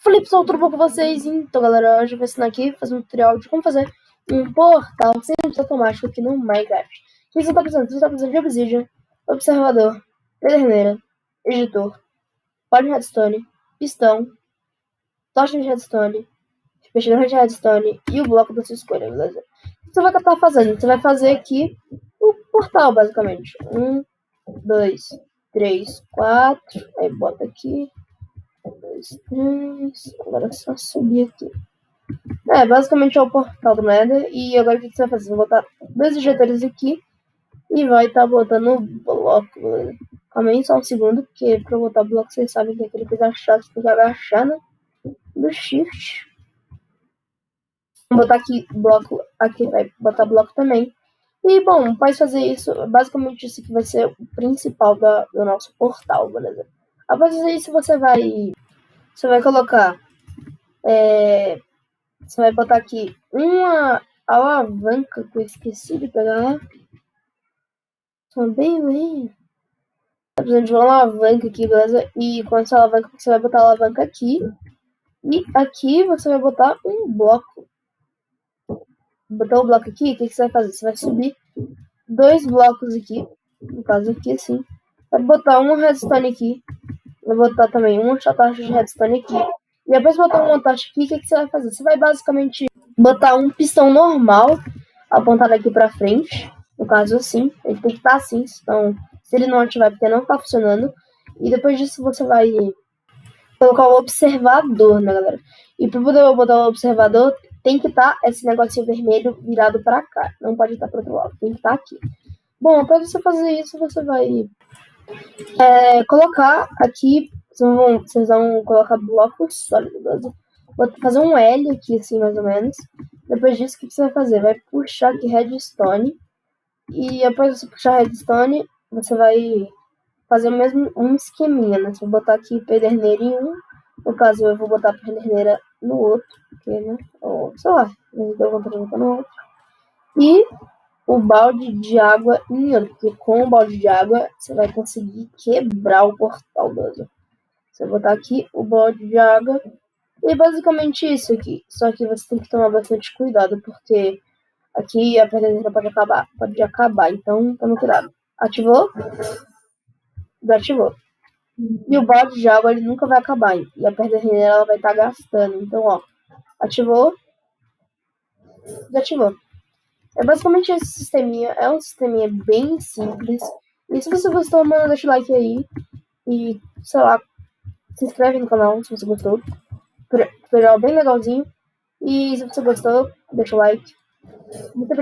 Falei pessoal, tudo bom com vocês? Então galera, hoje eu vou ensinar aqui, fazer um tutorial de como fazer um portal sempre automático aqui no Minecraft. O que você está precisando? Você está precisando de Obsidian, observador, pederneira, editor, pó de redstone, pistão, tocha de redstone, fechador de redstone e o bloco da sua escolha, beleza? O que você vai estar fazendo? Você vai fazer aqui o portal, basicamente. 1, 2, 3, 4, aí bota aqui. 2, 3. Agora é só subir aqui. Basicamente é o portal do Nether. E agora o que você vai fazer? Você vai botar dois injetores aqui e vai estar botando o bloco, beleza? Calma aí só um segundo, porque pra botar o bloco vocês sabem que é aquele coisa chata, você tem que agachar, né? Do shift. Vou botar aqui bloco, aqui vai botar bloco também. E bom, pode fazer isso, basicamente isso aqui vai ser o principal do nosso portal, beleza? Após fazer isso você vai colocar você vai botar aqui uma alavanca que eu esqueci de pegar. Também, tá precisando de uma alavanca aqui, beleza? E com essa alavanca você vai botar a alavanca aqui. E aqui você vai botar um bloco. Botar o bloco aqui, o que você vai fazer? Você vai subir dois blocos aqui. No caso aqui, assim. Vai botar uma redstone aqui. Vai botar também uma tocha de redstone aqui. E depois botar uma tocha aqui, o que você vai fazer? Você vai basicamente botar um pistão normal apontado aqui pra frente. No caso assim, ele tem que estar assim. Então, se ele não ativar, porque não tá funcionando. E depois disso você vai colocar o observador, né, galera? E para poder botar o observador, tem que estar esse negocinho vermelho virado para cá. Não pode estar para outro lado, tem que estar aqui. Bom, para você fazer isso, você vai colocar aqui. Vocês vão colocar blocos sólidos, beleza? Vou fazer um L aqui, assim, mais ou menos. Depois disso, o que você vai fazer? Vai puxar aqui redstone. E após você puxar redstone, você vai fazer o mesmo um esqueminha, né? Você vai botar aqui pederneira em um. No caso, eu vou botar a pederneira no outro. Porque, né? Ou, sei lá, eu vou botar no outro. E o balde de água em outro. Porque com o balde de água, você vai conseguir quebrar o portal, beleza? Você vai botar aqui o balde de água. E basicamente isso aqui. Só que você tem que tomar bastante cuidado, porque aqui a pederneira pode acabar. Então, tome cuidado. Ativou? Desativou. E o balde de água ele nunca vai acabar. E a pederneira ela vai estar gastando. Então, ó, ativou, desativou. É basicamente esse sisteminha. É um sisteminha bem simples. E se você gostou, mano, deixa o like aí. E, sei lá, se inscreve no canal se você gostou. Tutorial bem legalzinho. E se você gostou, deixa o like. Muito